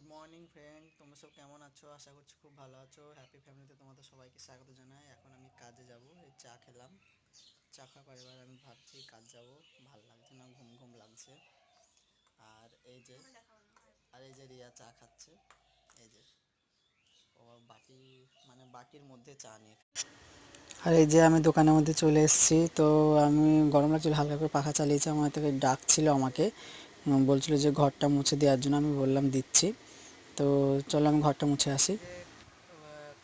Good morning friend, তোমরা সব কেমন আছো? আশা করছি খুব ভালো আছো। হ্যাপি ফ্যামিলিতে তোমাদের সবাইকে স্বাগত জানাই। এখন আমি কাজে যাব। এই চা খেলাম, চা খাওয়ার এবার আমি ভাবছি কাজ যাব। ভাল লাগছে না, ঘুম ঘুম লাগছে। আর এই যে রিয়া চা খাচ্ছে। এই যে ও বাটি, মানে বাটির মধ্যে চা নিয়ে। আর এই যে আমি দোকানের মধ্যে চলে এসেছি। তো আমি গরম লাগছিল, হালকা করে পাখা চালিয়েছি। আমার থেকে ডাকছিল আমাকে, বলছিল যে ঘরটা মুছে দেওয়ার জন্য। আমি বললাম দিচ্ছি। তো চলো আমি ঘরটা মুছে আসি।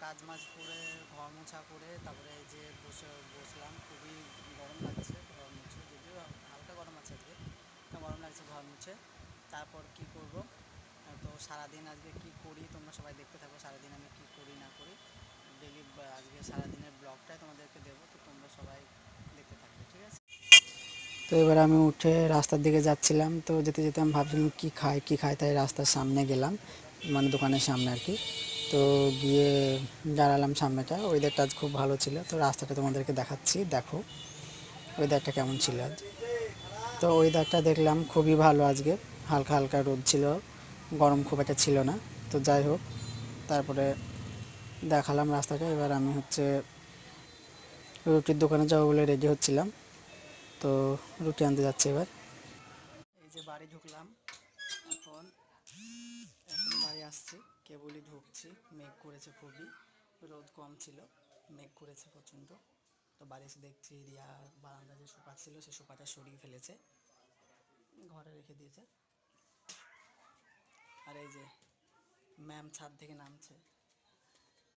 কাজ মাজ করে ঘর মোছা করে তারপরে এই যে বসলাম। খুবই গরম লাগছে ঘর মুছে, যদিও হালকা গরম আছে আজকে, তা গরম লাগছে ঘর মুছে। তারপর কি করব, তো সারাদিন আজকে কি করি তোমরা সবাই দেখতে থাকো। সারাদিন আমি কি করি না করি ডেলি আজকে সারাদিনের ব্লগটাই তোমাদেরকে দেবো, তো তোমরা সবাই দেখতে থাকবে, ঠিক আছে? তো এবার আমি উঠে রাস্তার দিকে যাচ্ছিলাম। তো যেতে যেতে আমি ভাবছিলাম কী খাই, তাই রাস্তার সামনে গেলাম, মানে দোকানের সামনে আর কি। তো গিয়ে দাঁড়ালাম সামনেটা। ওয়েদারটা আজ খুব ভালো ছিল, তো রাস্তাটা তোমাদেরকে দেখাচ্ছি, দেখো ওয়েদারটা কেমন ছিল আজ। তো ওয়েদারটা দেখলাম খুবই ভালো আজকে, হালকা হালকা রোদ ছিল, গরম খুব একটা ছিল না। তো যাই হোক, তারপরে দেখালাম রাস্তাটা। এবার আমি রুটির দোকানে যাবো বলে রেডি হচ্ছিলাম। তো রুটি আনতে যাচ্ছি এবার। এই যে বাড়ি ঢুকলাম, এখন এখন বাড়ি আসছি, কেবলই ঢুকছি। মেঘ করেছে খুবই, রোদ কম ছিল, মেঘ করেছে প্রচণ্ড। তো বাড়ি এসে দেখছি রিয়া বারান্দা যে সোফা ছিল সে সোফাটা সরিয়ে ফেলেছে, ঘরে রেখে দিয়েছে। আর এই যে ম্যাম ছাদ থেকে নামছে।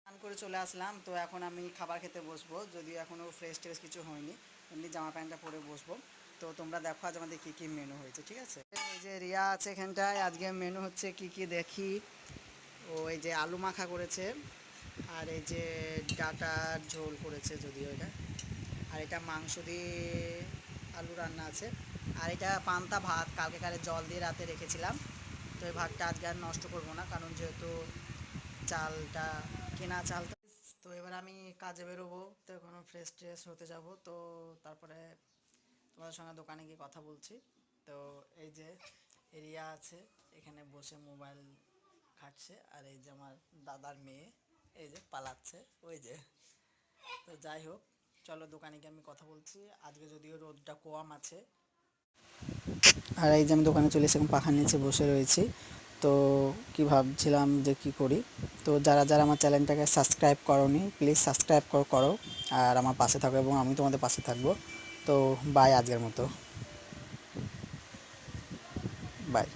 স্নান করে চলে আসলাম। তো এখন আমি খাবার খেতে বসবো, যদিও এখনও ফ্রেশ ট্রেশ কিছু হয়নি, এমনি জামা প্যান্টটা পরে বসবো। তো তোমরা দেখো আজ আমাদের কী কী মেনু হয়েছে, ঠিক আছে? এই যে রিয়া আছে এখানটায়, আজকে মেনু হচ্ছে কি কি দেখি। ও এই যে আলু মাখা করেছে, আর এই যে ডাটার ঝোল করেছে, যদিও এটা, আর এটা মাংস দিয়ে আলু রান্না আছে, আর এটা পান্তা ভাত কালকে জল দিয়ে রাতে রেখেছিলাম। তো এই ভাতটা আজকে আর নষ্ট করবো না, কারণ যেহেতু চালটা কেনা চাল। তো এবার আমি কাজে বেরোবো, তো এখন ফ্রেশ ট্রেশ হতে যাব। তো তারপরে তোমাদের সঙ্গে দোকানে গিয়ে কথা বলছি। তো এই যে এরিয়া আছে, এখানে বসে মোবাইল ঘাটছে, আর এই যে আমার দাদার মেয়ে এই যে পালাচ্ছে, ওই যে। তো যাই হোক, চলো দোকানে গিয়ে আমি কথা বলছি। আজকে যদিও রোদটা কম আছে। আর এই যে আমি দোকানে চলে এসে পাখার নিচে বসে রয়েছি। তো কি ভাবছিলাম যে কি করি। তো যারা যারা আমার চ্যানেলটাকে সাবস্ক্রাইব করোনি, প্লিজ সাবস্ক্রাইব করো, আর আমার পাশে থাকো, এবং আমি তোমাদের পাশে থাকবো। তো বাই, আজকের মতো বাই।